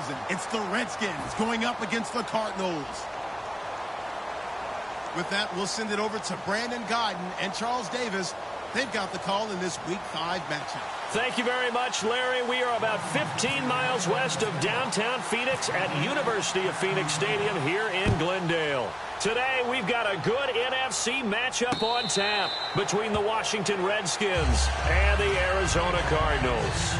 season. It's the Redskins going up against the Cardinals. With that, we'll send it over to Brandon Guyton and Charles Davis. They've got the call in this Week 5 matchup. Thank you very much, Larry. We are about 15 miles west of downtown Phoenix at University of Phoenix Stadium here in Glendale. Today, we've got a good NFC matchup on tap between the Washington Redskins and the Arizona Cardinals.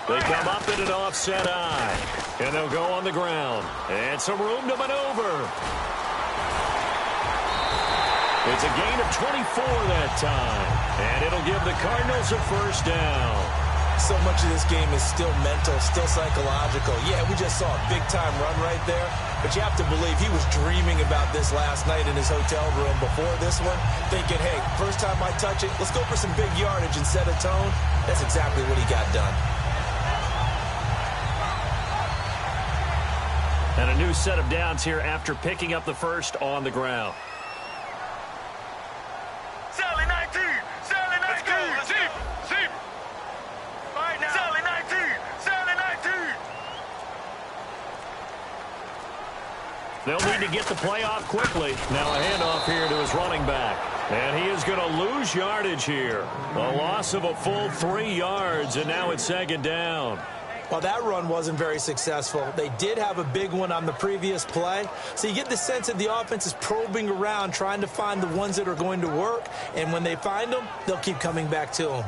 They come up in an offset eye, and they'll go on the ground. And some room to maneuver. It's a gain of 24 that time, and it'll give the Cardinals a first down. So much of this game is still mental, still psychological. Yeah, we just saw a big-time run right there, but you have to believe he was dreaming about this last night in his hotel room before this one, thinking, hey, first time I touch it, let's go for some big yardage and set a tone. That's exactly what he got done. And a new set of downs here after picking up the first on the ground. Sally 19! Sally 19! Let's go! Zip! All right now! Sally 19! Sally 19! They'll need to get the play off quickly. Now a handoff here to his running back. And he is going to lose yardage here. A loss of a full 3 yards, and now it's second down. Well, that run wasn't very successful. They did have a big one on the previous play. So you get the sense that the offense is probing around, trying to find the ones that are going to work. And when they find them, they'll keep coming back to them.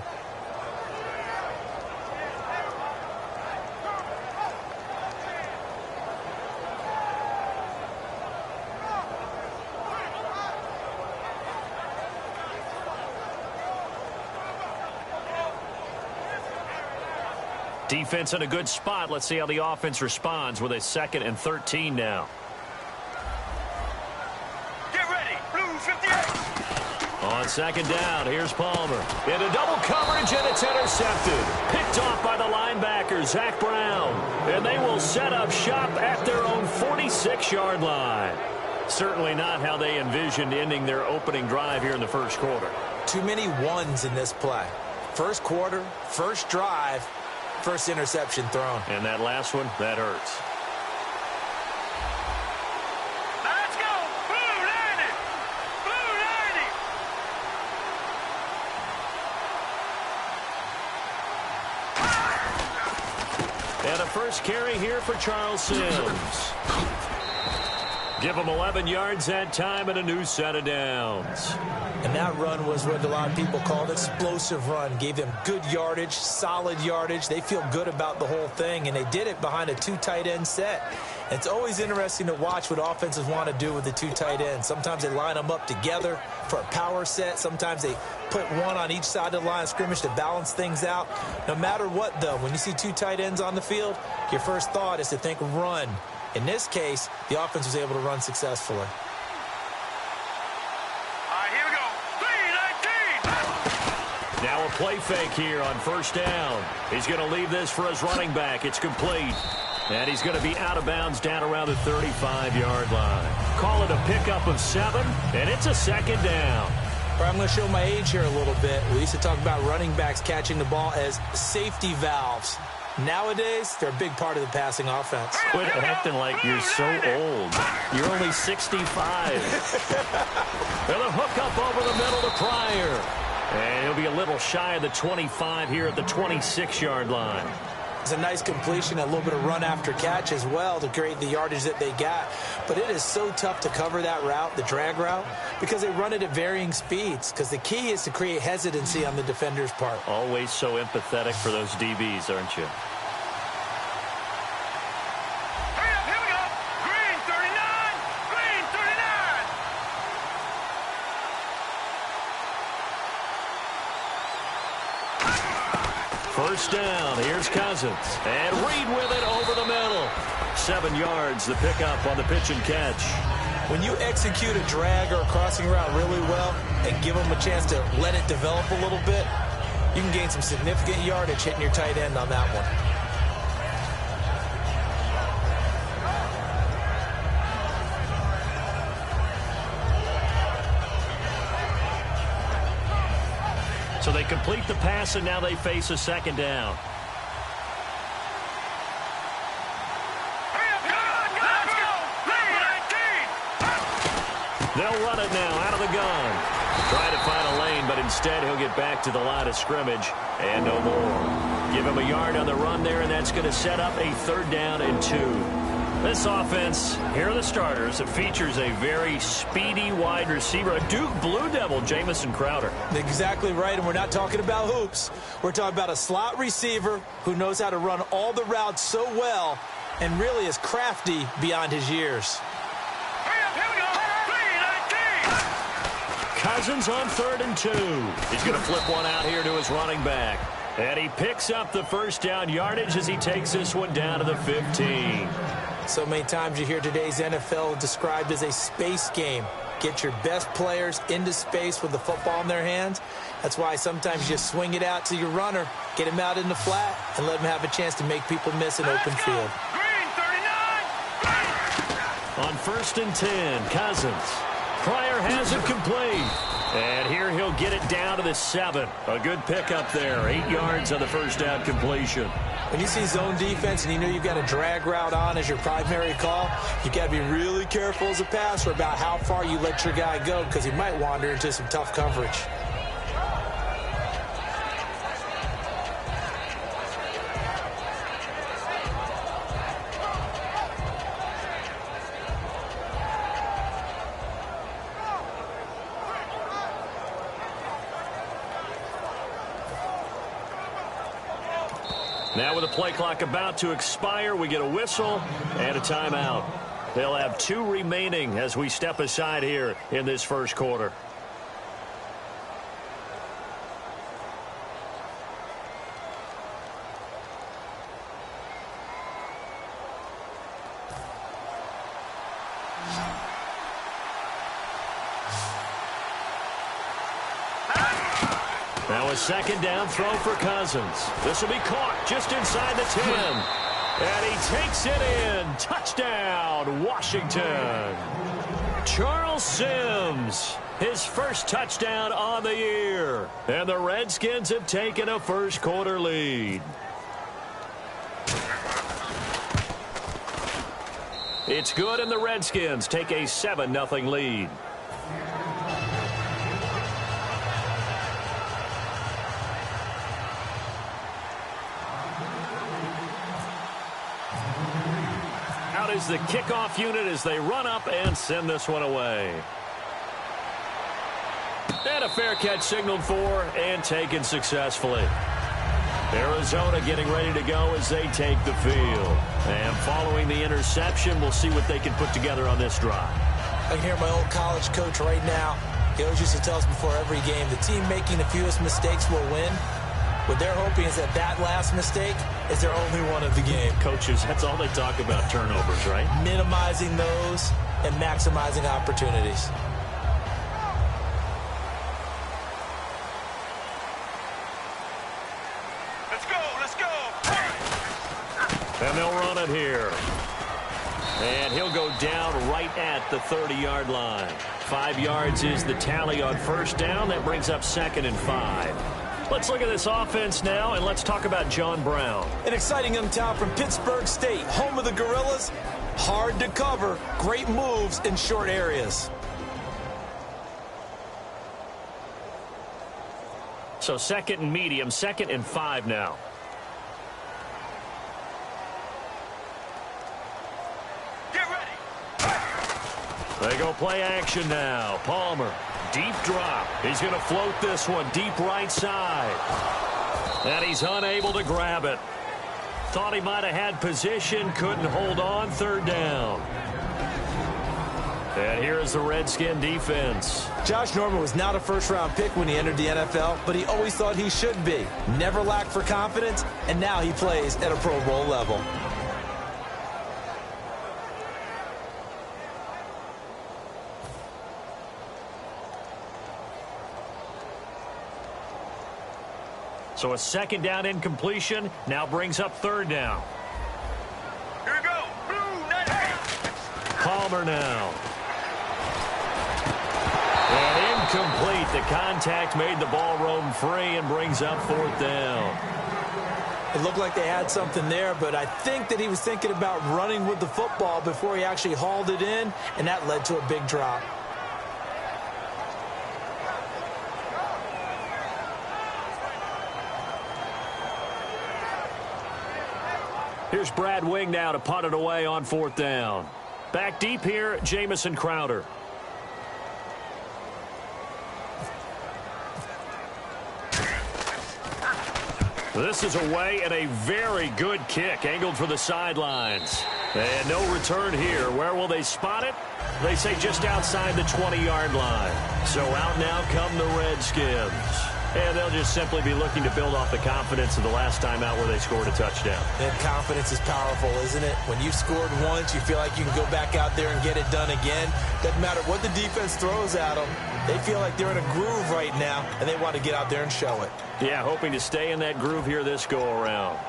Defense in a good spot. Let's see how the offense responds with a 2nd and 13 now. Get ready! Blue 58! On second down, here's Palmer. Into double coverage, and it's intercepted. Picked off by the linebacker, Zach Brown. And they will set up shop at their own 46-yard line. Certainly not how they envisioned ending their opening drive here in the first quarter. Too many ones in this play. First quarter, first drive, first interception thrown. And that last one, that hurts. Let's go! Blue 90! Blue 90! And a first carry here for Charles Sims. Give him 11 yards that time and a new set of downs. And that run was what a lot of people called explosive run. Gave them good yardage, solid yardage. They feel good about the whole thing, and they did it behind a 2 tight end set. It's always interesting to watch what offenses want to do with the 2 tight ends. Sometimes they line them up together for a power set. Sometimes they put one on each side of the line of scrimmage to balance things out. No matter what, though, when you see 2 tight ends on the field, your first thought is to think run. In this case, the offense was able to run successfully. Now a play fake here on first down. He's going to leave this for his running back. It's complete. And he's going to be out of bounds down around the 35-yard line. Call it a pickup of 7, and it's a second down. I'm going to show my age here a little bit. We used to talk about running backs catching the ball as safety valves. Nowadays, they're a big part of the passing offense. Quit acting like you're so old. You're only 65. And a hook up over the middle to Pryor. And he'll be a little shy of the 25 here at the 26-yard line. It's a nice completion, a little bit of run after catch as well to create the yardage that they got. But it is so tough to cover that route, the drag route, because they run it at varying speeds. Because the key is to create hesitancy on the defender's part. Always so empathetic for those DBs, aren't you? First down, here's Cousins. And Reed with it over the middle. 7 yards, the pickup on the pitch and catch. When you execute a drag or a crossing route really well and give them a chance to let it develop a little bit, You can gain some significant yardage hitting your tight end on that one. So they complete the pass, and now they face a second down. They'll run it now out of the gun. Trying to find a lane, but instead he'll get back to the line of scrimmage and no more. Give him a yard on the run there, and that's going to set up a 3rd down and 2. This offense, here are the starters. It features a very speedy wide receiver, a Duke Blue Devil, Jamison Crowder. Exactly right, and we're not talking about hoops. We're talking about a slot receiver who knows how to run all the routes so well and really is crafty beyond his years. Cousins on 3rd and 2. He's going to flip one out here to his running back. And he picks up the 1st down yardage as he takes this one down to the 15. So many times you hear today's NFL described as a space game. Get your best players into space with the football in their hands. That's why sometimes you just swing it out to your runner, get him out in the flat, and let him have a chance to make people miss an open field. Green 39. On 1st and 10, Cousins. Pryor has it complete. And here he'll get it down to the 7. A good pickup there. 8 yards on the 1st down completion. When you see zone defense and you know you've got a drag route on as your primary call, you've got to be really careful as a passer about how far you let your guy go because he might wander into some tough coverage. Now with the play clock about to expire, we get a whistle and a timeout. They'll have 2 remaining as we step aside here in this 1st quarter. Now a 2nd down throw for Cousins. This will be caught just inside the 10. And he takes it in. Touchdown, Washington. Charles Sims, his 1st touchdown on the year. And the Redskins have taken a 1st quarter lead. It's good, and the Redskins take a 7-0 lead. Is the kickoff unit as they run up and send this one away. And a fair catch signaled for and taken successfully. Arizona getting ready to go as they take the field. And following the interception, we'll see what they can put together on this drive. I can hear my old college coach right now. He always used to tell us before every game, the team making the fewest mistakes will win. What they're hoping is that last mistake is their only one of the game. Coaches, that's all they talk about, turnovers, right? Minimizing those and maximizing opportunities. Let's go, let's go. And they'll run it here. And he'll go down right at the 30-yard line. 5 yards is the tally on 1st down. That brings up 2nd and 5. Let's look at this offense now, and let's talk about John Brown. An exciting young talent from Pittsburgh State, home of the Gorillas. Hard to cover, great moves in short areas. So 2nd and medium, 2nd and 5 now. Get ready. They go play action now. Palmer. Deep drop. He's going to float this one deep right side. And he's unable to grab it. Thought he might have had position. Couldn't hold on. 3rd down. And here is the Redskin defense. Josh Norman was not a first-round pick when he entered the NFL, but he always thought he should be. Never lacked for confidence, and now he plays at a Pro Bowl level. So a second down incompletion now brings up third down. Here we go. Blue 98. Palmer now. And incomplete. The contact made the ball roam free and brings up fourth down. It looked like they had something there, but I think that he was thinking about running with the football before he actually hauled it in, and that led to a big drop. Here's Brad Wing now to punt it away on fourth down. Back deep here, Jamison Crowder. This is away and a very good kick angled for the sidelines. And no return here. Where will they spot it? They say just outside the 20-yard line. So out now come the Redskins. And they'll just simply be looking to build off the confidence of the last time out where they scored a touchdown. And confidence is powerful, isn't it? When you've scored once, you feel like you can go back out there and get it done again. Doesn't matter what the defense throws at them. They feel like they're in a groove right now, and they want to get out there and show it. Yeah, hoping to stay in that groove here this go-around.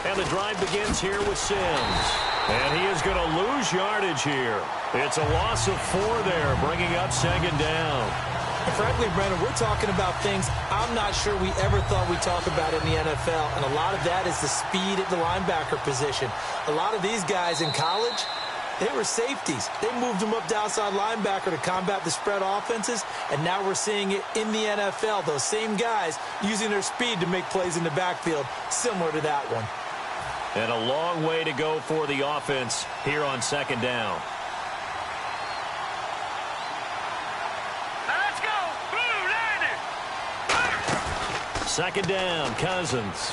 And the drive begins here with Sims. And he is going to lose yardage here. It's a loss of 4 there, bringing up second down. And frankly, Brennan, we're talking about things I'm not sure we ever thought we'd talk about in the NFL. And a lot of that is the speed at the linebacker position. A lot of these guys in college, they were safeties. They moved them up to outside linebacker to combat the spread offenses. And now we're seeing it in the NFL. Those same guys using their speed to make plays in the backfield, similar to that one. And a long way to go for the offense here on second down. Let's go. Blue 90. Second down, Cousins.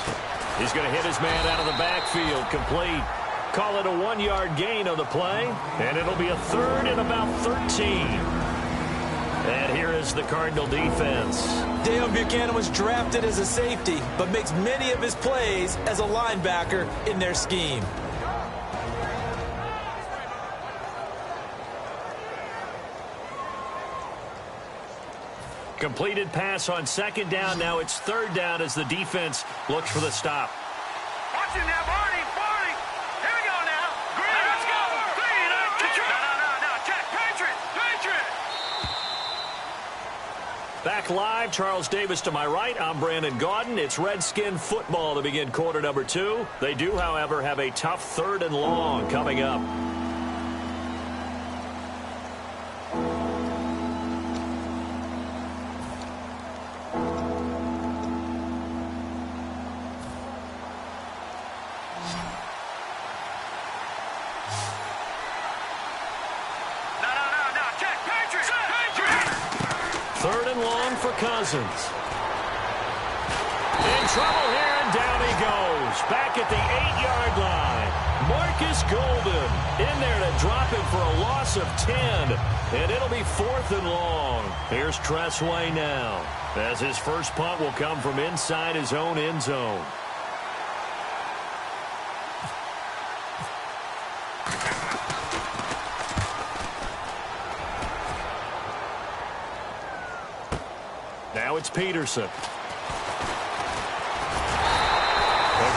He's going to hit his man out of the backfield, complete. Call it a 1-yard gain on the play, and it'll be a third and about 13. And here is the Cardinal defense. Dale Buchanan was drafted as a safety, but makes many of his plays as a linebacker in their scheme. Completed pass on second down. Now it's third down as the defense looks for the stop. Watch him now, Barney. Barney. Here we go now. Green. Let's go. Green. No. Check. Patriot. Back live, Charles Davis to my right. I'm Brandon Gaudin. It's Redskin football to begin quarter number 2. They do, however, have a tough third and long coming up. No. Check. Patriot. Third and long for Cousins. In trouble here, and down he goes. Back at the 8-yard line. Marcus Golden in there to drop him for a loss of 10. And it'll be fourth and long. Here's Tressway now, as his first punt will come from inside his own end zone. Now it's Peterson. A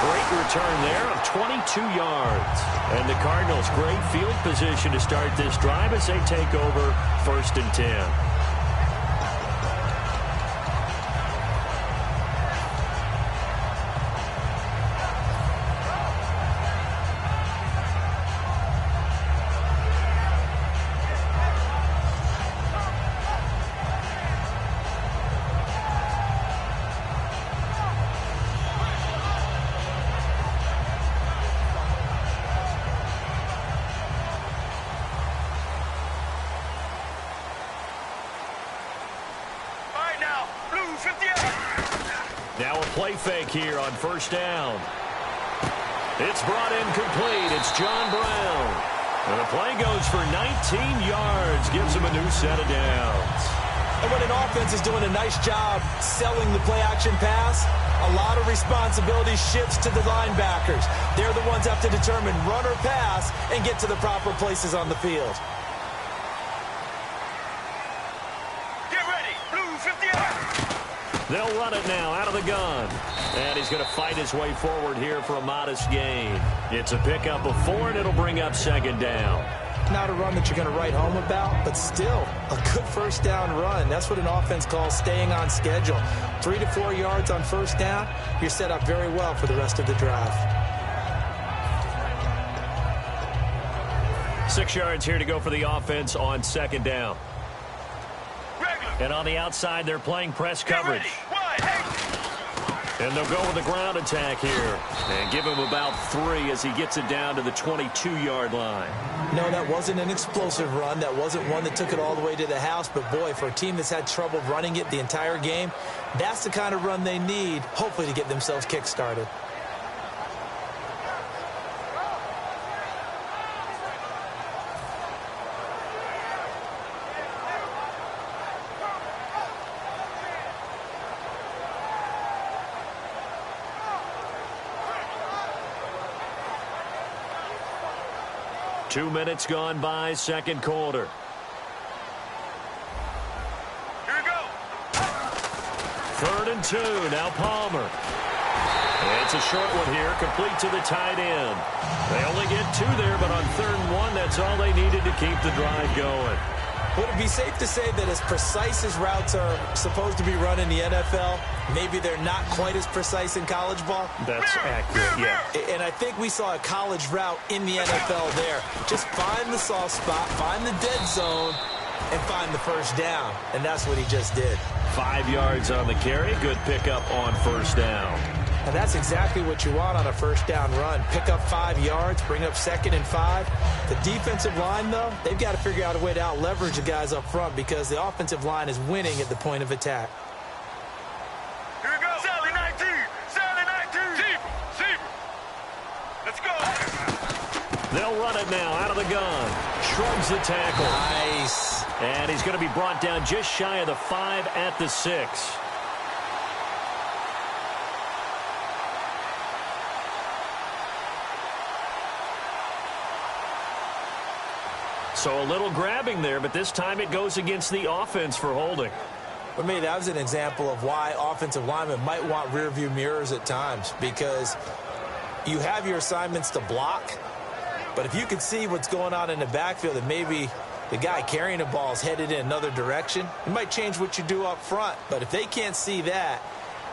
great return there of 22 yards. And the Cardinals, great field position to start this drive as they take over 1st and 10. Now a play fake here on first down. It's brought in complete. It's John Brown. And the play goes for 19 yards. Gives him a new set of downs. And when an offense is doing a nice job selling the play-action pass, a lot of responsibility shifts to the linebackers. They're the ones that have to determine run or pass and get to the proper places on the field. Get ready. Blue 58. They'll run it now out of the gun. And he's going to fight his way forward here for a modest gain. It's a pickup of 4, and it'll bring up second down. Not a run that you're going to write home about, but still a good first down run. That's what an offense calls staying on schedule. 3 to 4 yards on first down, you're set up very well for the rest of the drive. 6 yards here to go for the offense on second down. And on the outside, they're playing press coverage. And they'll go with the ground attack here. And give him about 3 as he gets it down to the 22-yard line. No, that wasn't an explosive run. That wasn't one that took it all the way to the house. But, boy, for a team that's had trouble running it the entire game, that's the kind of run they need, hopefully, to get themselves kick-started. Two minutes gone by, second quarter. Here we go. 3rd and 2. Now Palmer. It's a short one here, complete to the tight end. They only get 2 there, but on 3rd and 1, that's all they needed to keep the drive going. Would it be safe to say that as precise as routes are supposed to be run in the NFL, maybe they're not quite as precise in college ball? That's accurate, yeah. And I think we saw a college route in the NFL there. Just find the soft spot, find the dead zone, and find the first down. And that's what he just did. 5 yards on the carry. Good pickup on first down. And that's exactly what you want on a first down run. Pick up 5 yards, bring up 2nd and 5. The defensive line, though, they've got to figure out a way to out-leverage the guys up front because the offensive line is winning at the point of attack. Here we go. Sally 19. Sally 19. Zebra. Let's go. They'll run it now out of the gun. Shrugs the tackle. Nice. And he's going to be brought down just shy of the 5 at the 6. So a little grabbing there, but this time it goes against the offense for holding. For me, that was an example of why offensive linemen might want rearview mirrors at times, because you have your assignments to block, but if you could see what's going on in the backfield and maybe the guy carrying the ball is headed in another direction, it might change what you do up front. But if they can't see that,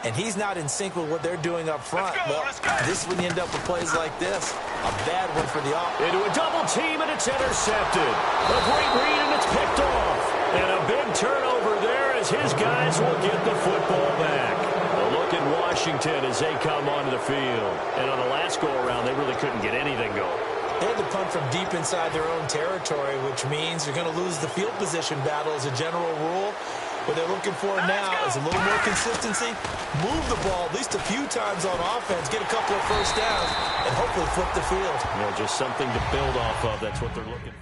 and he's not in sync with what they're doing up front, well, this is when you end up with plays like this. A bad one for the offense. Into a double team, and it's intercepted. A great read, and it's picked off. And a big turnover there as his guys will get the football back. A look at Washington as they come onto the field. And on the last go-around, they really couldn't get anything going. They had to punt from deep inside their own territory, which means you're going to lose the field position battle as a general rule. What they're looking for now is a little more consistency, move the ball at least a few times on offense, get a couple of first downs, and hopefully flip the field. You know, just something to build off of. That's what they're looking for.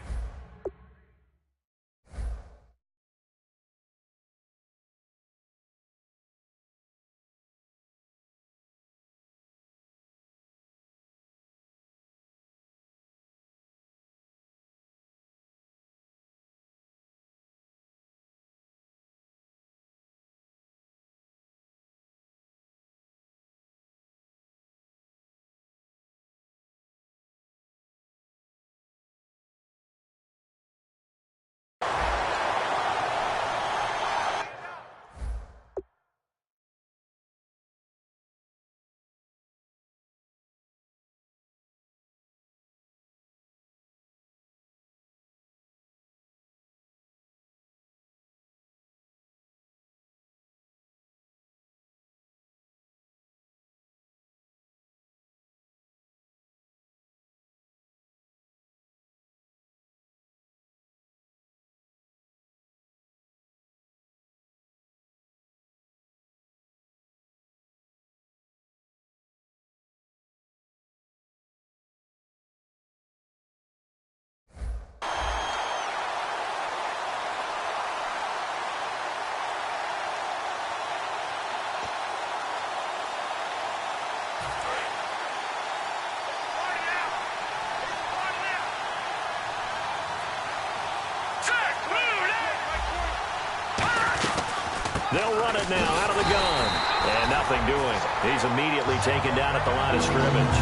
They'll run it now out of the gun. And nothing doing. He's immediately taken down at the line of scrimmage.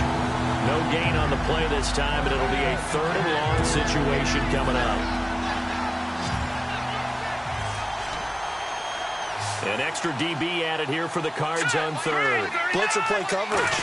No gain on the play this time, but it'll be a 3rd and long situation coming up. An extra DB added here for the Cards on 3rd. Blitzer play coverage.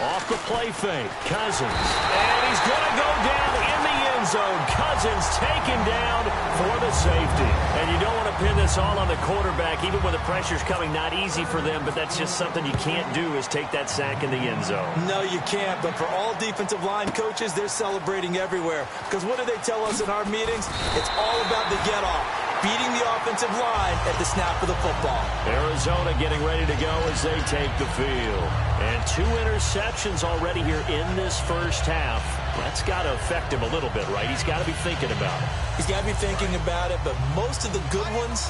Off the play fake, Cousins. And he's going to go down in the end zone. Cousins taken down for the safety. And you don't want to pin this all on the quarterback, even when the pressure's coming. Not easy for them, but that's just something you can't do is take that sack in the end zone. No, you can't. But for all defensive line coaches, they're celebrating everywhere. Because what do they tell us in our meetings? It's all about the get-off. Beating the offensive line at the snap of the football. Arizona getting ready to go as they take the field. And 2 interceptions already here in this first half. That's got to affect him a little bit, right? He's got to be thinking about it. He's got to be thinking about it, but most of the good ones,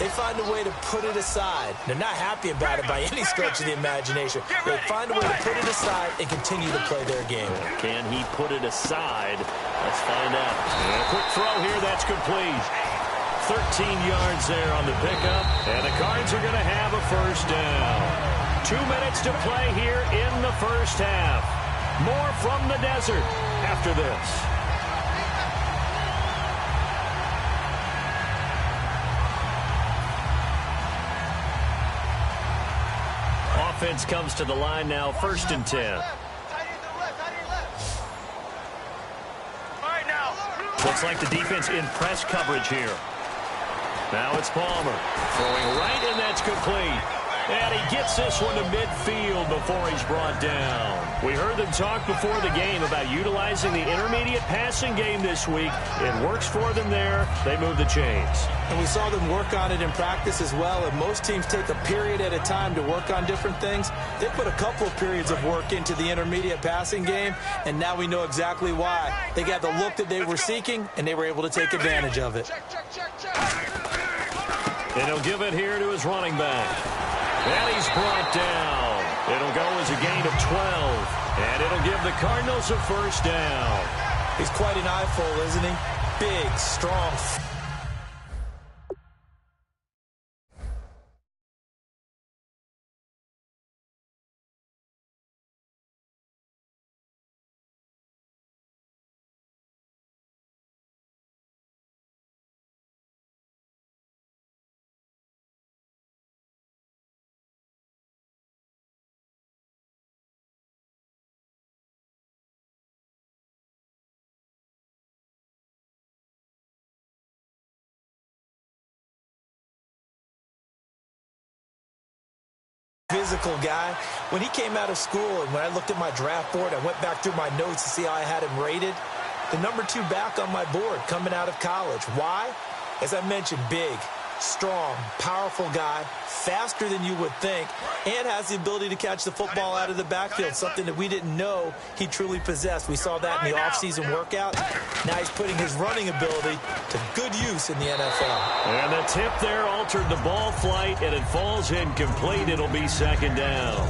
they find a way to put it aside. They're not happy about it by any stretch of the imagination. They find a way to put it aside and continue to play their game. Can he put it aside? Let's find out. And a quick throw here. That's complete. 13 yards there on the pickup, and the Cards are going to have a first down. 2 minutes to play here in the first half. More from the desert after this. Offense comes to the line now, 1st and 10. Looks like the defense in press coverage here. Now it's Palmer throwing right, and that's complete. And he gets this one to midfield before he's brought down. We heard them talk before the game about utilizing the intermediate passing game this week. It works for them there. They move the chains. And we saw them work on it in practice as well. And most teams take a period at a time to work on different things. They put a couple of periods of work into the intermediate passing game, and now we know exactly why. They got the look that they were seeking, and they were able to take advantage of it. And he'll give it here to his running back. And he's brought down. It'll go as a gain of 12. And it'll give the Cardinals a first down. He's quite an eyeful, isn't he? Big, strong. Physical guy. When he came out of school and when I looked at my draft board, I went back through my notes to see how I had him rated. The number 2 back on my board coming out of college. Why? As I mentioned, big, strong, powerful guy, faster than you would think, and has the ability to catch the football out of the backfield, something that we didn't know he truly possessed. We saw that in the offseason workout. Now he's putting his running ability to good use in the NFL. And the tip there altered the ball flight, and it falls incomplete. It'll be 2nd down.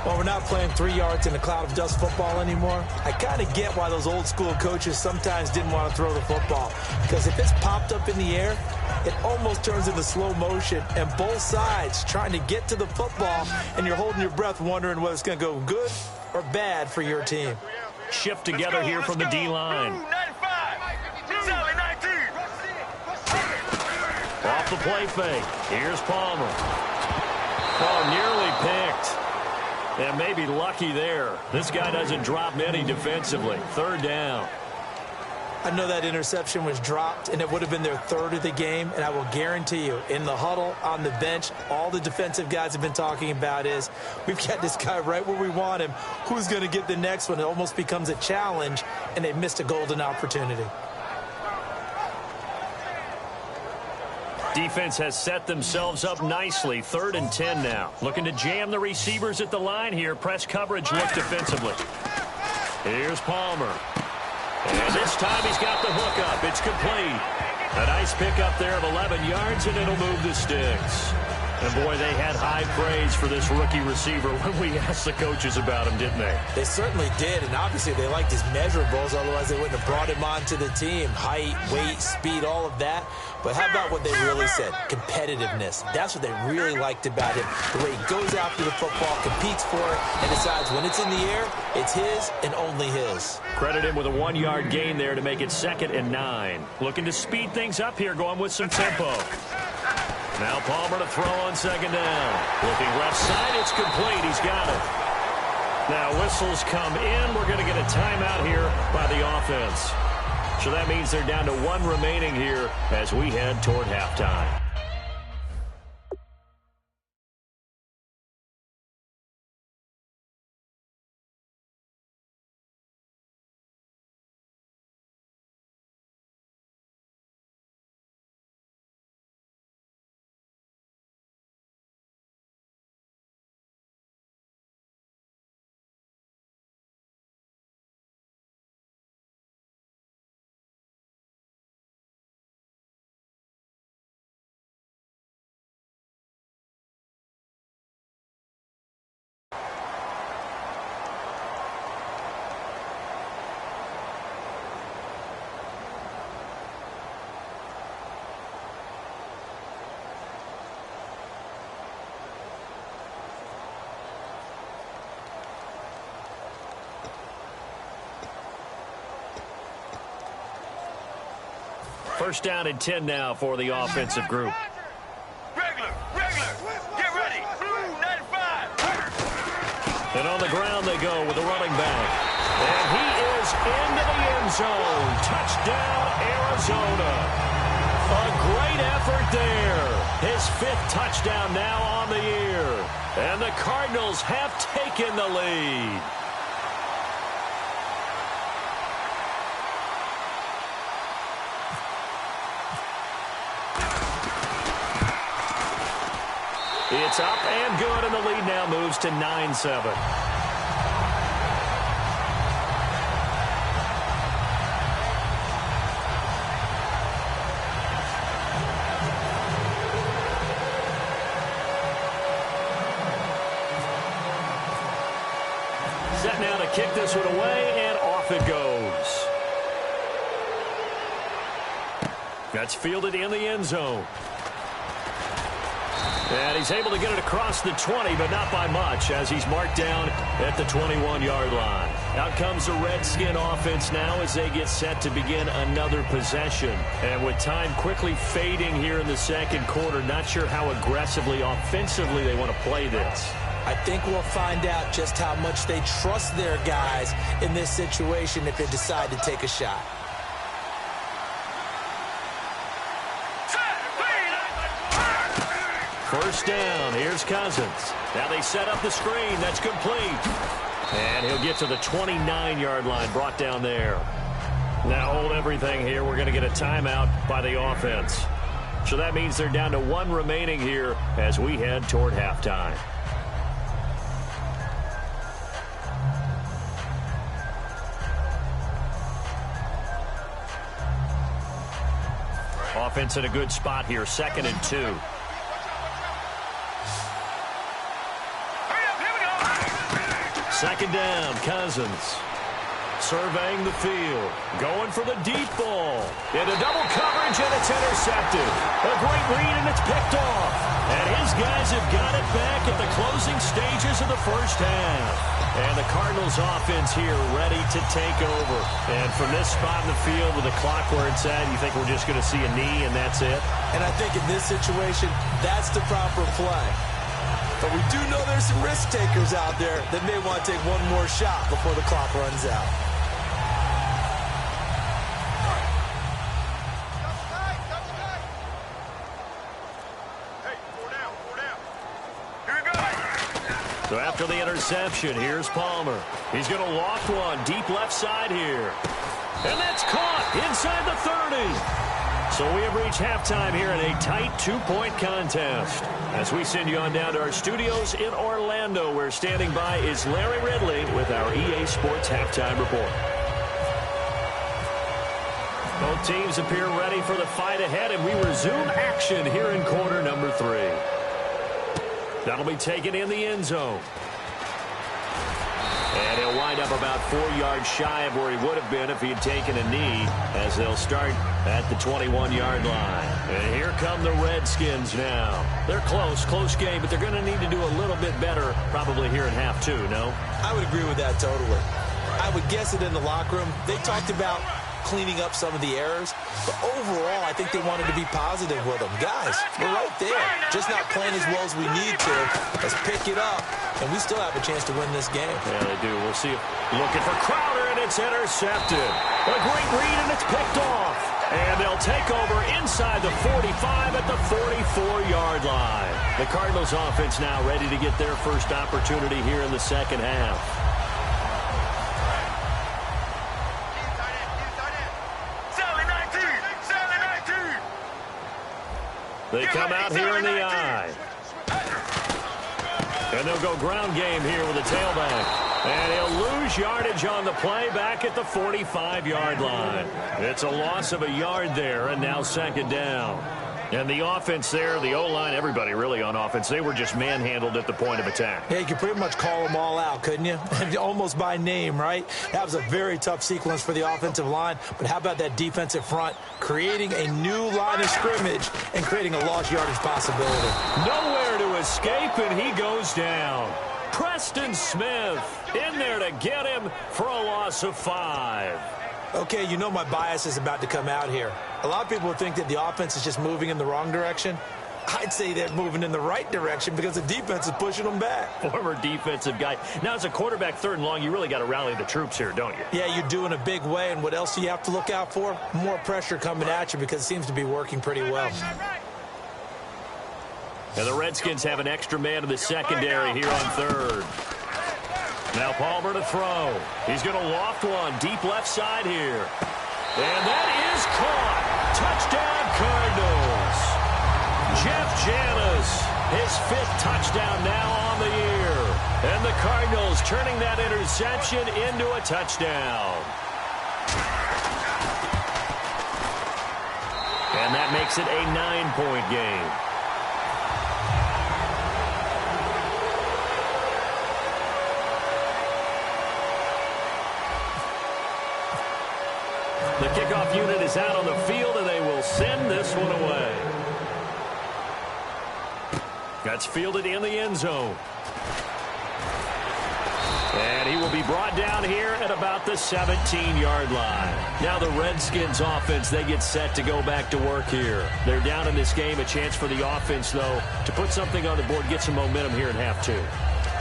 Well, we're not playing 3 yards in a cloud of dust football anymore. I kind of get why those old school coaches sometimes didn't want to throw the football. Because if it's popped up in the air, it almost turns into slow motion. And both sides trying to get to the football, and you're holding your breath wondering whether it's going to go good or bad for your team. Shift together here from the D-line. Off the play fake. Here's Palmer. Oh, nearly picked. And maybe lucky there. This guy doesn't drop many defensively. 3rd down. I know that interception was dropped, and it would have been their 3rd of the game, and I will guarantee you, in the huddle, on the bench, all the defensive guys have been talking about is, we've got this guy right where we want him. Who's going to get the next one? It almost becomes a challenge, and they missed a golden opportunity. Defense has set themselves up nicely. 3rd and 10 now. Looking to jam the receivers at the line here. Press coverage look defensively. Here's Palmer. And this time he's got the hook up. It's complete. A nice pickup there of 11 yards, and it'll move the sticks. And, boy, they had high praise for this rookie receiver when we asked the coaches about him, didn't they? They certainly did, and obviously they liked his measurables, otherwise they wouldn't have brought him onto the team. Height, weight, speed, all of that. But how about what they really said? Competitiveness. That's what they really liked about him. The way he goes after the football, competes for it, and decides when it's in the air, it's his and only his. Credit him with a 1-yard gain there to make it 2nd and 9. Looking to speed things up here, going with some tempo. Now Palmer to throw on 2nd down. Looking left side, it's complete. He's got it. Now whistles come in. We're going to get a timeout here by the offense. So that means they're down to 1 remaining here as we head toward halftime. First down and 10 now for the offensive group. Regular. Get ready. Blue 95. And on the ground they go with the running back. And he is into the end zone. Touchdown, Arizona. A great effort there. His 5th touchdown now on the year. And the Cardinals have taken the lead. It's up and good, and the lead now moves to 9-7. Set now to kick this one away, and off it goes. That's fielded in the end zone. And he's able to get it across the 20, but not by much, as he's marked down at the 21-yard line. Out comes the Redskin offense now as they get set to begin another possession. And with time quickly fading here in the second quarter, not sure how aggressively, offensively they want to play this. I think we'll find out just how much they trust their guys in this situation if they decide to take a shot. First down, here's Cousins. Now they set up the screen, that's complete. And he'll get to the 29-yard line, brought down there. Now hold everything here, we're going to get a timeout by the offense. So that means they're down to 1 remaining here as we head toward halftime. Offense in a good spot here, 2nd and 2. Second down, Cousins. Surveying the field. Going for the deep ball. Into double coverage, and it's intercepted. A great read, and it's picked off. And his guys have got it back at the closing stages of the first half. And the Cardinals offense here ready to take over. And from this spot in the field with the clock where it's at, you think we're just going to see a knee and that's it? And I think in this situation, that's the proper play. But we do know there's some risk takers out there that may want to take one more shot before the clock runs out. Hey, 4 down. Here we go. So after the interception, here's Palmer. He's going to loft one deep left side here. And that's caught inside the 30. So we have reached halftime here in a tight 2-point contest. As we send you on down to our studios in Orlando, where standing by is Larry Ridley with our EA Sports Halftime Report. Both teams appear ready for the fight ahead, and we resume action here in quarter number 3. That'll be taken in the end zone. And he'll wind up about 4 yards shy of where he would have been if he had taken a knee, as they'll start at the 21-yard line. And here come the Redskins now. They're close game, but they're going to need to do a little bit better probably here in half 2, no? I would agree with that totally. I would guess it in the locker room. They talked about cleaning up some of the errors, but overall, I think they wanted to be positive with them. Guys, we're right there. Just not playing as well as we need to. Let's pick it up, and we still have a chance to win this game. Yeah, they do. We'll see. Looking for Crowder, and it's intercepted. A great read, and it's picked off. And they'll take over inside the 45 at the 44-yard line. The Cardinals offense now ready to get their first opportunity here in the second half. They come out here in the eye. And they'll go ground game here with a tailback. And he'll lose yardage on the play back at the 45-yard line. It's a loss of a yard there, and now second down. And the offense there, the O-line, everybody really on offense, they were just manhandled at the point of attack. Yeah, you could pretty much call them all out, couldn't you? Almost by name, right? That was a very tough sequence for the offensive line. But how about that defensive front creating a new line of scrimmage and creating a lost yardage possibility? Nowhere to escape, and he goes down. Preston Smith in there to get him for a loss of 5. Okay, you know my bias is about to come out here. A lot of people think that the offense is just moving in the wrong direction. I'd say they're moving in the right direction because the defense is pushing them back. Former defensive guy. Now, as a quarterback, 3rd and long, you really got to rally the troops here, don't you? Yeah, you do in a big way. And what else do you have to look out for? More pressure coming at you because it seems to be working pretty well. And the Redskins have an extra man in the secondary here on 3rd. Now Palmer to throw. He's going to loft one deep left side here. And that is caught. Touchdown, Cardinals. Jeff Janis, his 5th touchdown now on the year. And the Cardinals turning that interception into a touchdown. And that makes it a 9-point game. The kickoff unit is out on the field, and they will send this one away. That's fielded in the end zone. And he will be brought down here at about the 17-yard line. Now the Redskins offense, they get set to go back to work here. They're down in this game. A chance for the offense, though, to put something on the board, get some momentum here in half 2.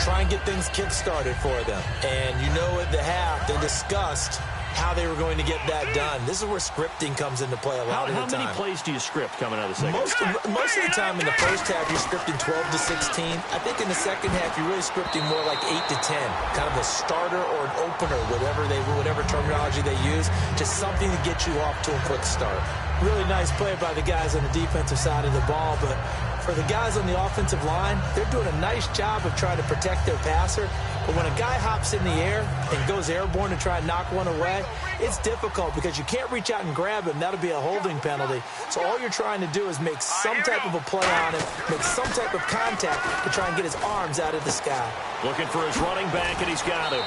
Try and get things kick-started for them. And you know at the half, they discussed how they were going to get that done. This is where scripting comes into play a lot of the time. How many plays do you script coming out of the second half? Most of the time in the first half, you're scripting 12 to 16. I think in the second half, you're really scripting more like 8 to 10. Kind of a starter or an opener, whatever terminology they use. Just something to get you off to a quick start. Really nice play by the guys on the defensive side of the ball, but for the guys on the offensive line, they're doing a nice job of trying to protect their passer. But when a guy hops in the air and goes airborne to try and knock one away, it's difficult because you can't reach out and grab him. That'll be a holding penalty. So all you're trying to do is make some type of a play on him, make some type of contact to try and get his arms out of the sky. Looking for his running back, and he's got him.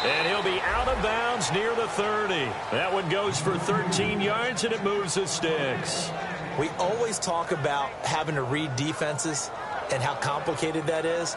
And he'll be out of bounds near the 30. That one goes for 13 yards, and it moves the sticks. We always talk about having to read defenses and how complicated that is.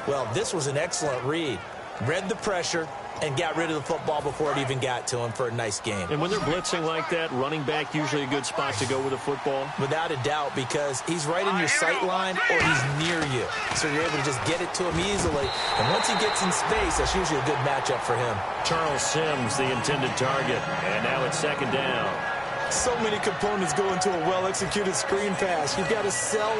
Well, this was an excellent read. Read the pressure and got rid of the football before it even got to him for a nice game. And when they're blitzing like that, running back usually a good spot to go with a football? Without a doubt, because he's right in your sight line or he's near you. So you're able to just get it to him easily. And once he gets in space, that's usually a good matchup for him. Charles Sims, the intended target. And now it's second down. So many components go into a well-executed screen pass. You've got to sell.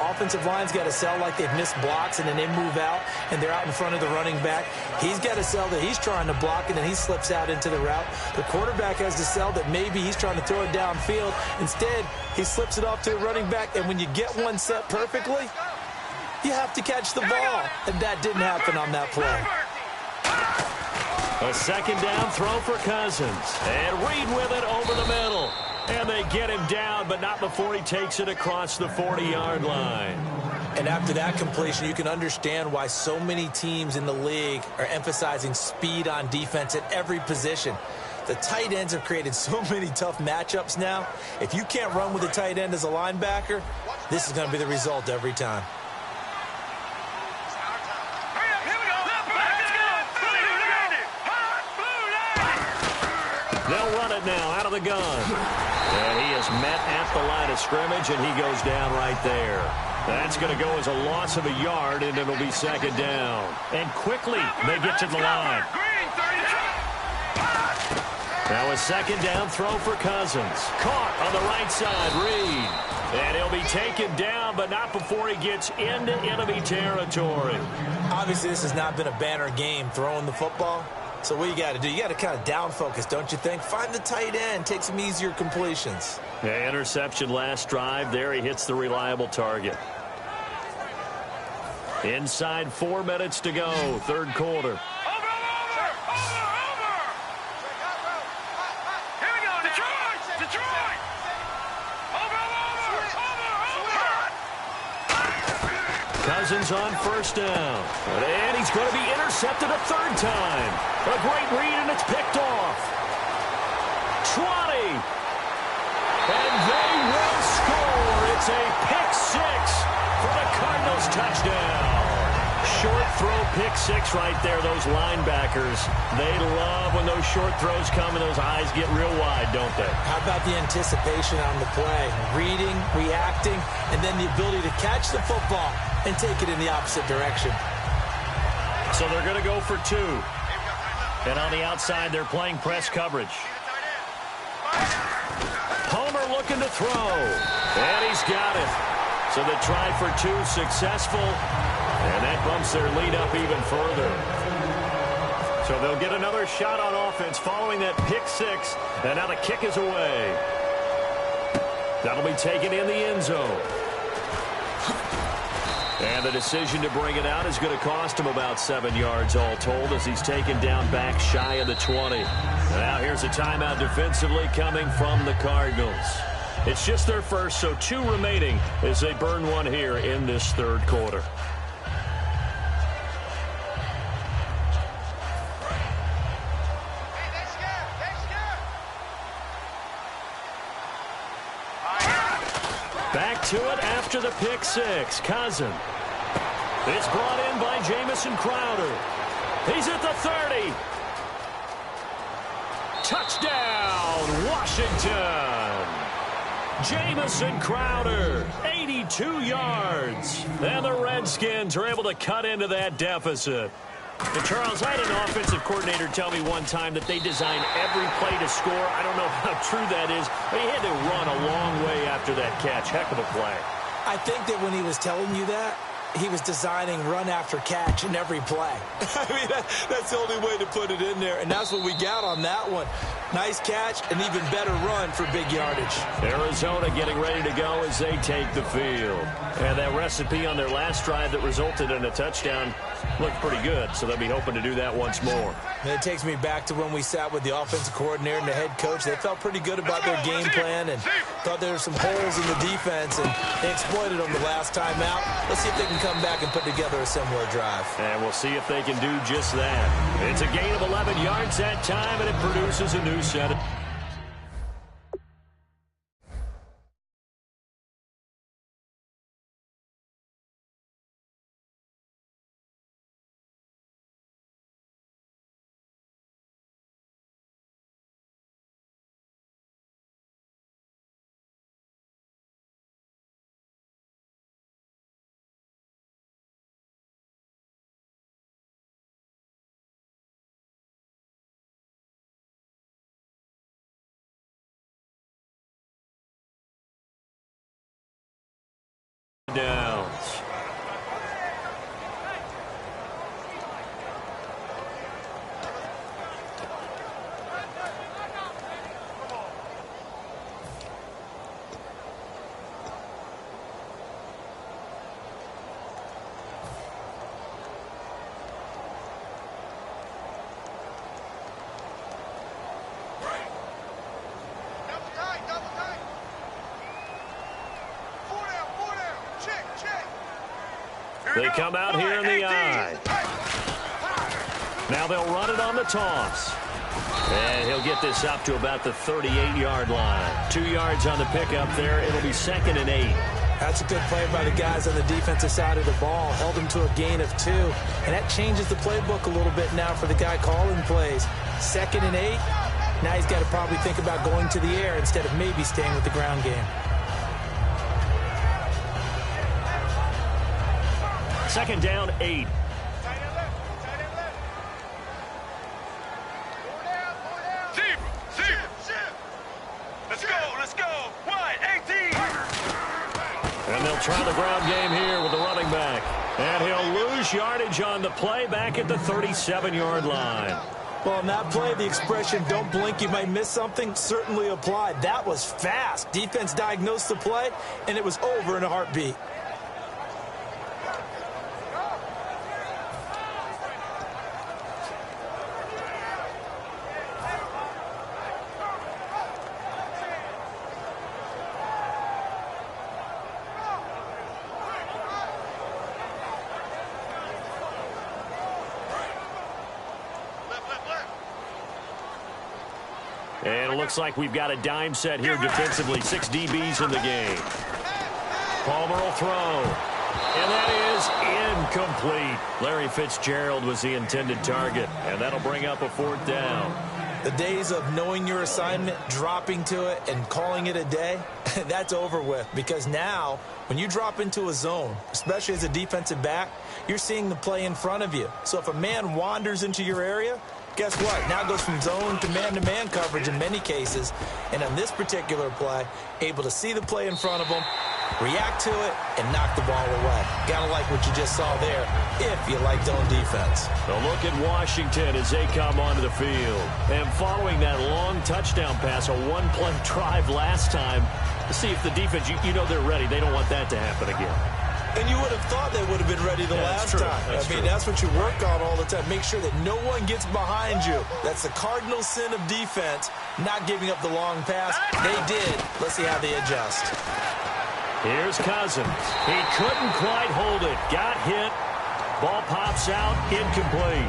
Offensive line's got to sell like they've missed blocks and then they move out and they're out in front of the running back. He's got to sell that he's trying to block and then he slips out into the route. The quarterback has to sell that maybe he's trying to throw it downfield. Instead, he slips it off to the running back, and when you get one set perfectly, you have to catch the ball. And that didn't happen on that play. A second down throw for Cousins. And Reed with it over the middle. And they get him down, but not before he takes it across the 40-yard line. And after that completion, you can understand why so many teams in the league are emphasizing speed on defense at every position. The tight ends have created so many tough matchups now. If you can't run with a tight end as a linebacker, this is going to be the result every time. They'll run it now out of the gun. And he is met at the line of scrimmage, and he goes down right there. That's going to go as a loss of a yard, and it'll be second down. And quickly, they get to the line. Now a second down throw for Cousins. Caught on the right side, Reed. And he'll be taken down, but not before he gets into enemy territory. Obviously, this has not been a banner game throwing the football. So what you got to do, you got to kind of down focus, don't you think? Find the tight end, take some easier completions. Yeah, interception last drive. There he hits the reliable target. Inside 4 minutes to go, third quarter. Cousins on first down. And he's going to be intercepted a third time. A great read, and it's picked off. 20. And they will score. It's a pick six for the Cardinals touchdown. Short throw pick six right there. Those linebackers, they love when those short throws come and those eyes get real wide, don't they? How about the anticipation on the play? Reading, reacting, and then the ability to catch the football and take it in the opposite direction. So they're going to go for two. And on the outside, they're playing press coverage. Homer looking to throw. And he's got it. So the try for two successful. And that bumps their lead up even further. So they'll get another shot on offense following that pick six. And now the kick is away. That'll be taken in the end zone. And the decision to bring it out is going to cost him about 7 yards all told as he's taken down back shy of the 20. Now here's a timeout defensively coming from the Cardinals. It's just their first, so 2 remaining as they burn one here in this third quarter. Back to it after the pick six. Cousins. It's brought in by Jamison Crowder. He's at the 30. Touchdown, Washington. Jamison Crowder, 82 yards. And the Redskins are able to cut into that deficit. And Charles, I had an offensive coordinator tell me one time that they design every play to score. I don't know how true that is, but he had to run a long way after that catch. Heck of a play. I think that when he was telling you that, he was designing run after catch in every play. I mean, that's the only way to put it in there, and that's what we got on that one. Nice catch, and even better run for big yardage. Arizona getting ready to go as they take the field. And that recipe on their last drive that resulted in a touchdown looked pretty good, so they'll be hoping to do that once more. And it takes me back to when we sat with the offensive coordinator and the head coach. They felt pretty good about their game plan and thought there were some holes in the defense, and they exploited them the last time out. Let's see if they can come back and put together a similar drive. And we'll see if they can do just that. It's a gain of 11 yards that time, and it produces a new set of... downs. Double tight. 4 down. Check. They come out here in the eye. Now they'll run it on the toss. And he'll get this up to about the 38-yard line. 2 yards on the pickup there. It'll be 2nd and 8. That's a good play by the guys on the defensive side of the ball. Held him to a gain of 2. And that changes the playbook a little bit now for the guy calling plays. 2nd and 8. Now he's got to probably think about going to the air instead of maybe staying with the ground game. 2nd down, 8. Let's go. Wide, 18. And they'll try the ground game here with the running back. And he'll lose yardage on the play back at the 37-yard line. Well, in that play, the expression, don't blink, you might miss something, certainly applied. That was fast. Defense diagnosed the play, and it was over in a heartbeat. And it looks like we've got a dime set here defensively. 6 DBs in the game. Palmer will throw. And that is incomplete. Larry Fitzgerald was the intended target. And that'll bring up a 4th down. The days of knowing your assignment, dropping to it, and calling it a day, that's over with. Because now, when you drop into a zone, especially as a defensive back, you're seeing the play in front of you. So if a man wanders into your area, guess what? Now it goes from zone to man coverage in many cases. And on this particular play, able to see the play in front of him, react to it, and knock the ball away. Gotta like what you just saw there, if you like zone defense. A look at Washington as they come onto the field. And following that long touchdown pass, a one-play drive last time, to see if the defense, you know they're ready. They don't want that to happen again. And you would have thought they would have been ready the last time. That's what you work on all the time. Make sure that no one gets behind you. That's the cardinal sin of defense, not giving up the long pass. They did. Let's see how they adjust. Here's Cousins. He couldn't quite hold it. Got hit. Ball pops out. Incomplete.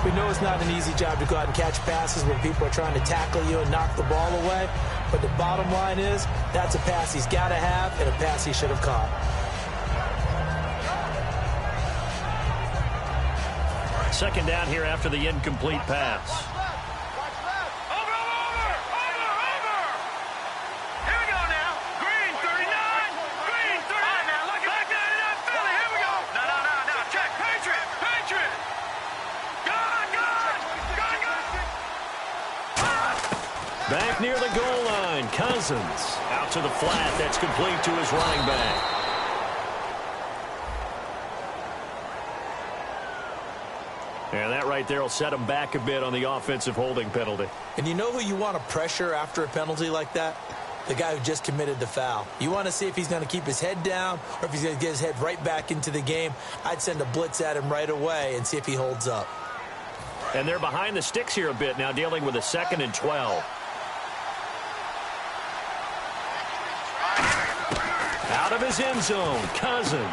We know it's not an easy job to go out and catch passes when people are trying to tackle you and knock the ball away. But the bottom line is, that's a pass he's got to have and a pass he should have caught. 2nd down here after the incomplete pass. Over. Here we go now. Green, 39. Green, 39. All right, now, look at that. Philly, here we go. No. Check. Patriot. Gun. Back near the goal line. Cousins out to the flat. That's complete to his running back. And that right there will set him back a bit on the offensive holding penalty. And you know who you want to pressure after a penalty like that? The guy who just committed the foul. You want to see if he's going to keep his head down or if he's going to get his head right back into the game. I'd send a blitz at him right away and see if he holds up. And they're behind the sticks here a bit now, dealing with a 2nd and 12. Out of his end zone, Cousins.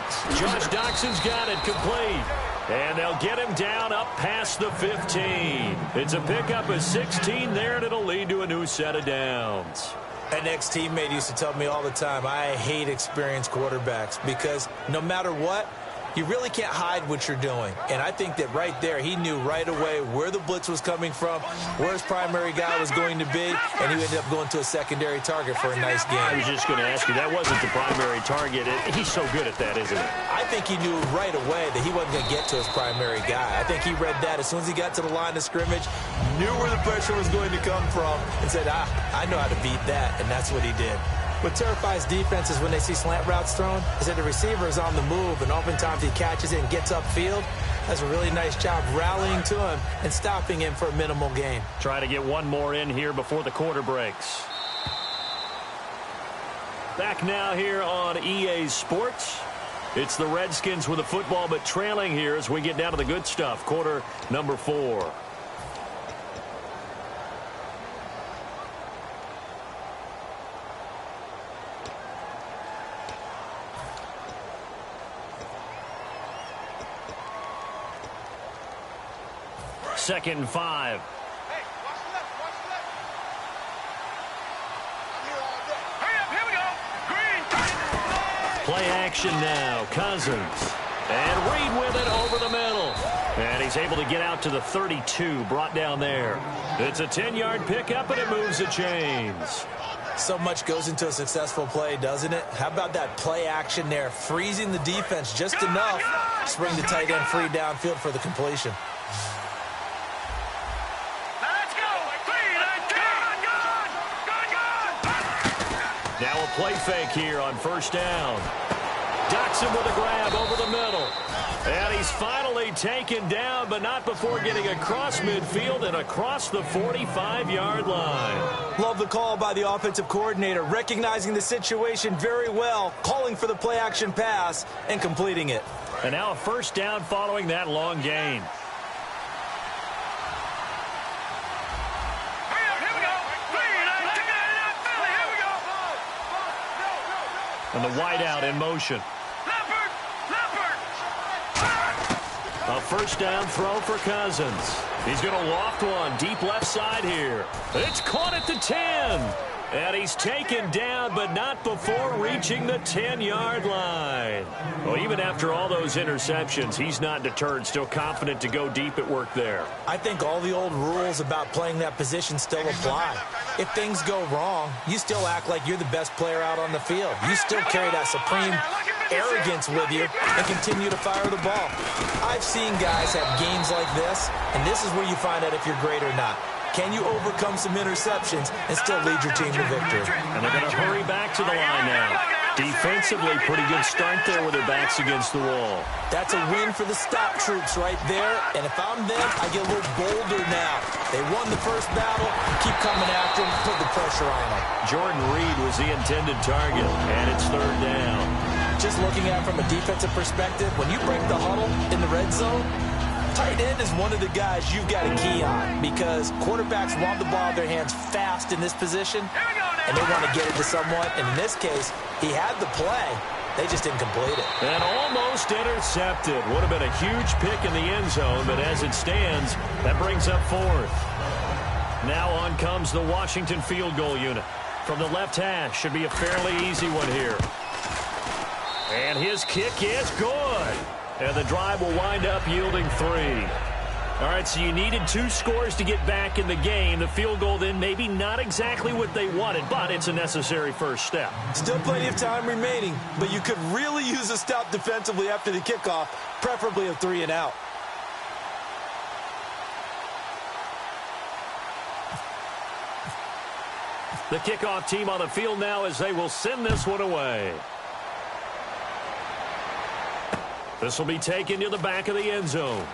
Josh Doxson's got it complete. And they'll get him down up past the 15. It's a pickup of 16 there, and it'll lead to a new set of downs. An ex-teammate used to tell me all the time, I hate experienced quarterbacks because no matter what, you really can't hide what you're doing. And I think that right there, he knew right away where the blitz was coming from, where his primary guy was going to be, and he ended up going to a secondary target for a nice game. I was just going to ask you, that wasn't the primary target. He's so good at that, isn't he? I think he knew right away that he wasn't going to get to his primary guy. I think he read that as soon as he got to the line of scrimmage, knew where the pressure was going to come from, and said, I know how to beat that, and that's what he did. What terrifies defenses when they see slant routes thrown is that the receiver is on the move, and oftentimes he catches it and gets upfield. Does a really nice job rallying to him and stopping him for a minimal gain. Try to get one more in here before the quarter breaks. Back now here on EA Sports. It's the Redskins with the football, but trailing here as we get down to the good stuff. Quarter number 4. 2nd and 5. Hey, watch the left, watch the left. I'm here all day. Hurry up, here we go. Green. Play action now. Cousins. And Reed with it over the middle. And he's able to get out to the 32, brought down there. It's a 10-yard pickup, and it moves the chains. So much goes into a successful play, doesn't it? How about that play action there, freezing the defense just enough to bring the tight end free downfield for the completion. Now let's go. 3, 19. Good. Now a play fake here on 1st down. Docks him with a grab over the middle. And he's finally taken down, but not before getting across midfield and across the 45-yard line. Love the call by the offensive coordinator, recognizing the situation very well, calling for the play-action pass, and completing it. And now a 1st down following that long gain. Hurry up, here we go. 3, 19. Here we go. And the wideout in motion. Leopard. A 1st down throw for Cousins. He's going to loft one deep left side here. It's caught at the 10. And he's taken down, but not before reaching the 10-yard line. Well, even after all those interceptions, he's not deterred, still confident to go deep at work there. I think all the old rules about playing that position still apply. If things go wrong, you still act like you're the best player out on the field. You still carry that supreme arrogance with you and continue to fire the ball. I've seen guys have games like this, and this is where you find out if you're great or not. Can you overcome some interceptions and still lead your team to victory? And they're going to hurry back to the line now. Defensively, pretty good start there with their backs against the wall. That's a win for the stop troops right there. And if I'm them, I get a little bolder now. They won the first battle. Keep coming after them. Put the pressure on them. Jordan Reed was the intended target, and it's 3rd down. Just looking at it from a defensive perspective, when you break the huddle in the red zone, tight end is one of the guys you've got to key on because quarterbacks want the ball in their hands fast in this position, and they want to get it to someone. And in this case, he had the play. They just didn't complete it. And almost intercepted. Would have been a huge pick in the end zone, but as it stands, that brings up 4th. Now on comes the Washington field goal unit. From the left hash, should be a fairly easy one here. And his kick is good. And the drive will wind up yielding 3. All right, so you needed 2 scores to get back in the game. The field goal then maybe not exactly what they wanted, but it's a necessary first step. Still plenty of time remaining, but you could really use a stop defensively after the kickoff, preferably a 3 and out. The kickoff team on the field now as they will send this one away. This will be taken to the back of the end zone.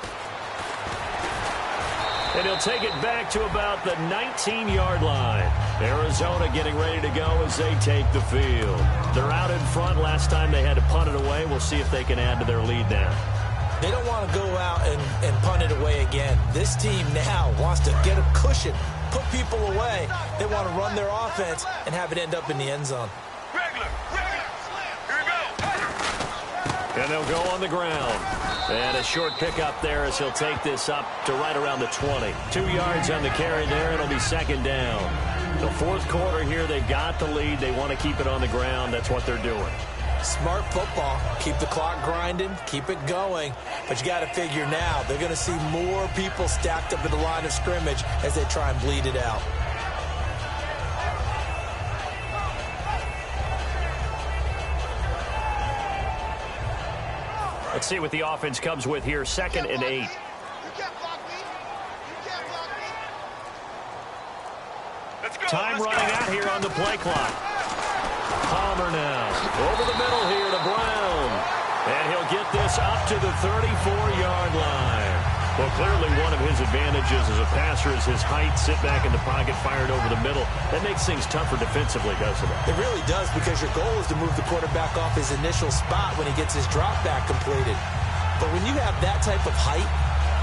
And he'll take it back to about the 19-yard line. Arizona getting ready to go as they take the field. They're out in front. Last time they had to punt it away. We'll see if they can add to their lead now. They don't want to go out and punt it away again. This team now wants to get a cushion, put people away. They want to run their offense and have it end up in the end zone. Regular. Here we go. And they'll go on the ground. And a short pickup there as he'll take this up to right around the 20. 2 yards on the carry there, and it'll be 2nd down. The 4th quarter here, they've got the lead. They want to keep it on the ground. That's what they're doing. Smart football. Keep the clock grinding. Keep it going. But you got to figure now, they're going to see more people stacked up at the line of scrimmage as they try and bleed it out. Let's see what the offense comes with here. 2nd and 8. Time running out here on the play clock. Palmer now. Over the middle here to Brown. And he'll get this up to the 34-yard line. Well, clearly one of his advantages as a passer is his height. Sit back in the pocket, fired over the middle. That makes things tougher defensively, doesn't it? It really does, because your goal is to move the quarterback off his initial spot when he gets his drop back completed. But when you have that type of height,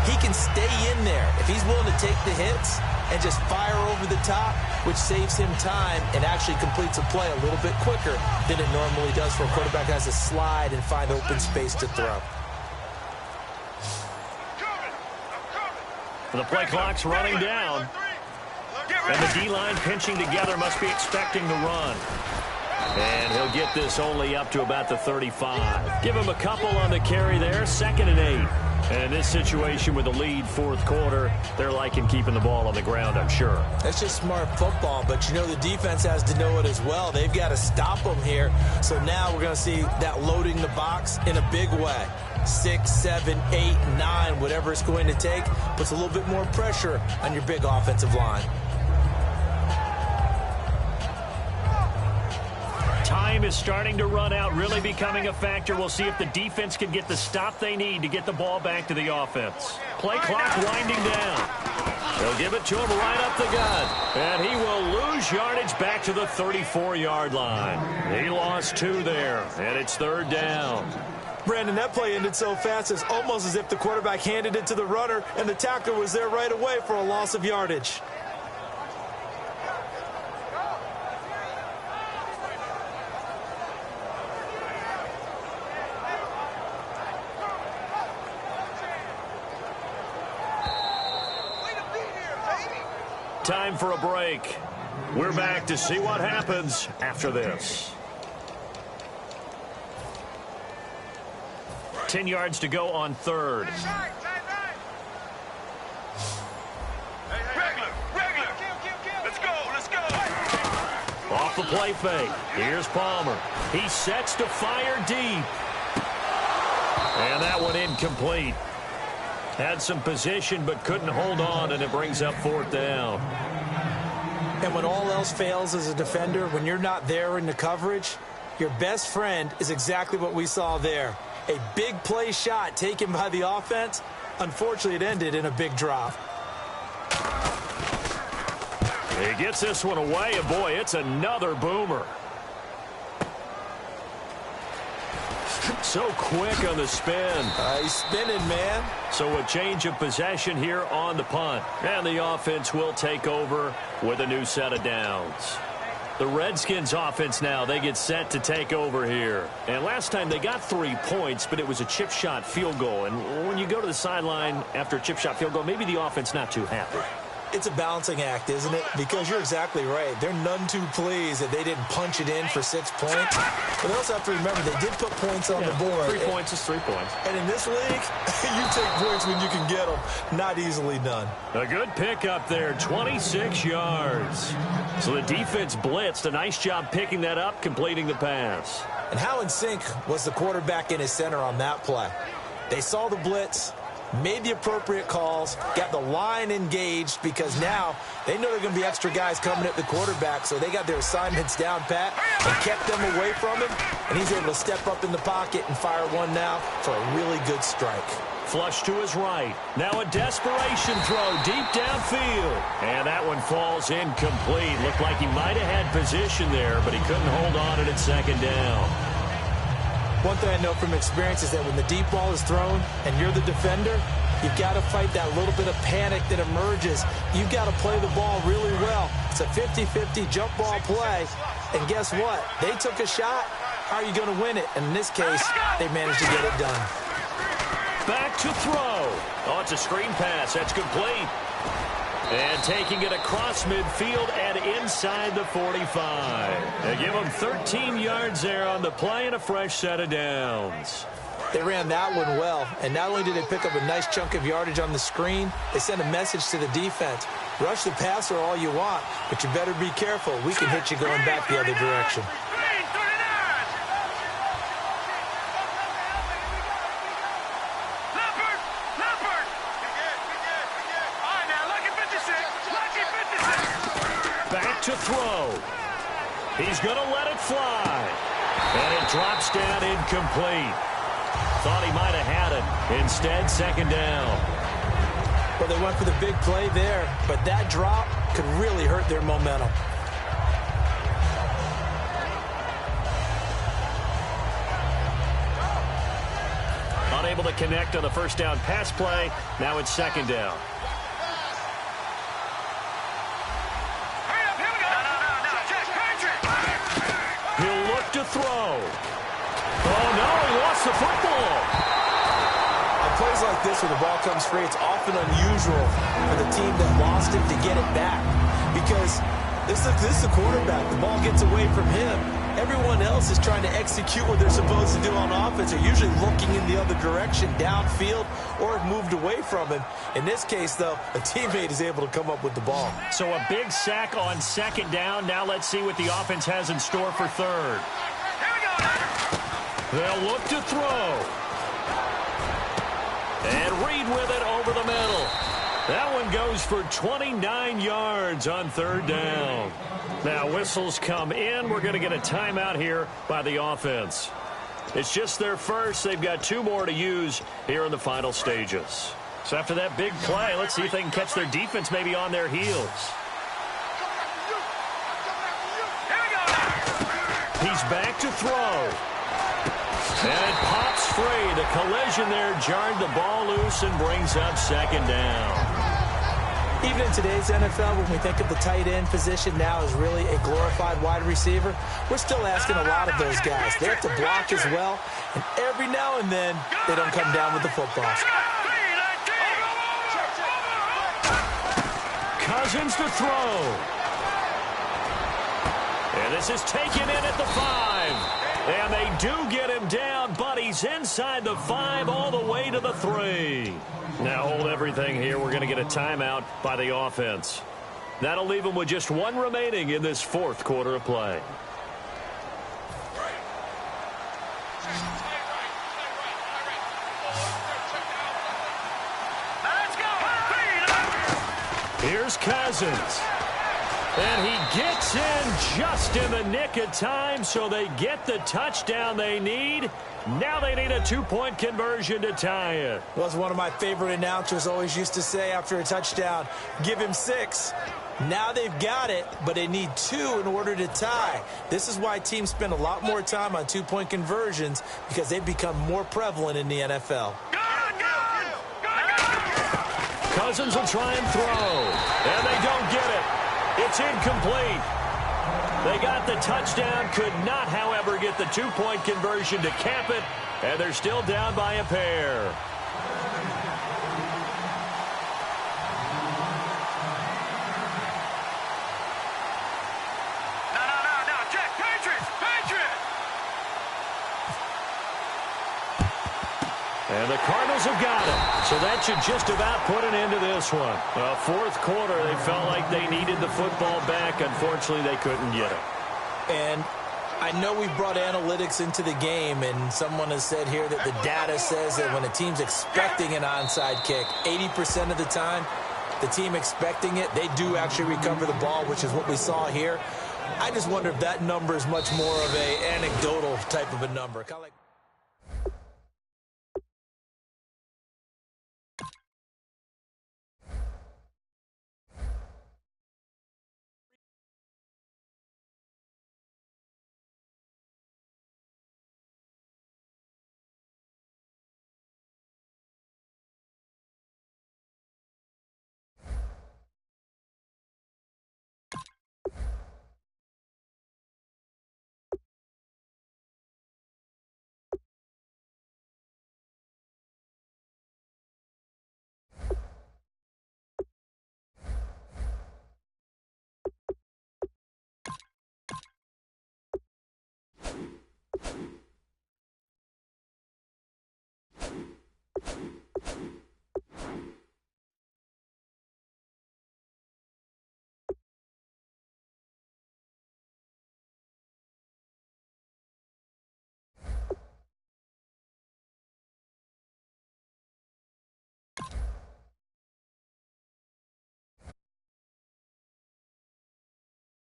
he can stay in there if he's willing to take the hits and just fire over the top, which saves him time and actually completes a play a little bit quicker than it normally does for a quarterback who has to slide and find open space to throw. The play clock's running down. And the D-line pinching together must be expecting the run. And he'll get this only up to about the 35. Give him a couple on the carry there, 2nd and 8. And in this situation with the lead 4th quarter, they're liking keeping the ball on the ground, I'm sure. That's just smart football, but you know the defense has to know it as well. They've got to stop them here. So now we're going to see that loading the box in a big way. 6, 7, 8, 9, whatever it's going to take, puts a little bit more pressure on your big offensive line. Time is starting to run out, really becoming a factor. We'll see if the defense can get the stop they need to get the ball back to the offense. Play clock winding down. They'll give it to him right up the gut. And he will lose yardage back to the 34-yard line. He lost 2 there, and it's 3rd down. Brandon, that play ended so fast, it's almost as if the quarterback handed it to the runner, and the tackler was there right away for a loss of yardage. Time for a break. We're back to see what happens after this. 10 yards to go on 3rd. Regular. Let's go. Off the play fake. Here's Palmer. He sets to fire deep. And that one incomplete. Had some position but couldn't hold on, and it brings up 4th down. And when all else fails as a defender, when you're not there in the coverage, your best friend is exactly what we saw there. A big play shot taken by the offense. Unfortunately, it ended in a big drop. He gets this one away, and boy, it's another boomer. So quick on the spin. He's spinning, man. So a change of possession here on the punt. And the offense will take over with a new set of downs. The Redskins offense now, they get set to take over here. And last time they got 3 points, but it was a chip shot field goal. And when you go to the sideline after a chip shot field goal, maybe the offense not too happy. It's a balancing act, isn't it? Because you're exactly right. They're none too pleased that they didn't punch it in for 6 points. But they also have to remember they did put points on the board. 3 points is 3 points. And in this league, you take points when you can get them. Not easily done. A good pickup there, 26 yards. So the defense blitzed. A nice job picking that up, completing the pass. And how in sync was the quarterback in his center on that play? They saw the blitz, made the appropriate calls, got the line engaged, because now they know there are going to be extra guys coming at the quarterback, so they got their assignments down pat and kept them away from him, and he's able to step up in the pocket and fire one now for a really good strike. Flush to his right. Now a desperation throw deep downfield. And that one falls incomplete. Looked like he might have had position there, but he couldn't hold on at 2nd down. One thing I know from experience is that when the deep ball is thrown and you're the defender, you've got to fight that little bit of panic that emerges. You've got to play the ball really well. It's a 50-50 jump ball play. And guess what? They took a shot. How are you going to win it? And in this case, they managed to get it done. Back to throw. Oh, it's a screen pass. That's complete. And taking it across midfield and inside the 45. They give him 13 yards there on the play and a fresh set of downs. They ran that one well, and not only did they pick up a nice chunk of yardage on the screen, they sent a message to the defense. Rush the passer all you want, but you better be careful. We can hit you going back the other direction. To throw. He's going to let it fly. And it drops down incomplete. Thought he might have had it. Instead, 2nd down. Well, they went for the big play there, but that drop could really hurt their momentum. Unable to connect on the first down pass play. Now it's 2nd down. To throw. Oh, no, he lost the football. I'll plays like this where the ball comes free, it's often unusual for the team that lost it to get it back. Because this is the quarterback. The ball gets away from him. Everyone else is trying to execute what they're supposed to do on offense. They're usually looking in the other direction, downfield, or have moved away from him. In this case, though, a teammate is able to come up with the ball. So a big sack on second down. Now let's see what the offense has in store for third. Here we go. They'll look to throw. And Reed with it over the middle. That one goes for 29 yards on third down. Now whistles come in. We're going to get a timeout here by the offense. It's just their first. They've got 2 more to use here in the final stages. So after that big play, let's see if they can catch their defense maybe on their heels. Here we go. He's back to throw. And it pops free. The collision there jarred the ball loose and brings up second down. Even in today's NFL, when we think of the tight end position now as really a glorified wide receiver, we're still asking a lot of those guys. They have to block as well, and every now and then, they don't come down with the football. Cousins to throw. And this is taken in at the 5. And they do get him down, but he's inside the 5 all the way to the 3. Now hold everything here. We're going to get a timeout by the offense. That'll leave them with just 1 remaining in this 4th quarter of play. Here's Cousins. And he gets in just in the nick of time, so they get the touchdown they need. Now they need a 2-point conversion to tie it. Well, as one of my favorite announcers always used to say after a touchdown, give him 6. Now they've got it, but they need 2 in order to tie. This is why teams spend a lot more time on 2-point conversions, because they've become more prevalent in the NFL. Cousins will try and throw, and they don't get it. It's incomplete. They got the touchdown, could not, however, get the 2-point conversion to cap it, and they're still down by a pair. No, Jack, Patriots! And the Cardinals have got it. So that should just about put an end to this one. 4th quarter, they felt like they needed the football back. Unfortunately, they couldn't get it. And I know we've brought analytics into the game, and someone has said here that the data says that when a team's expecting an onside kick, 80% of the time, the team expecting it, they do actually recover the ball, which is what we saw here. I just wonder if that number is much more of an anecdotal type of a number. Kind of like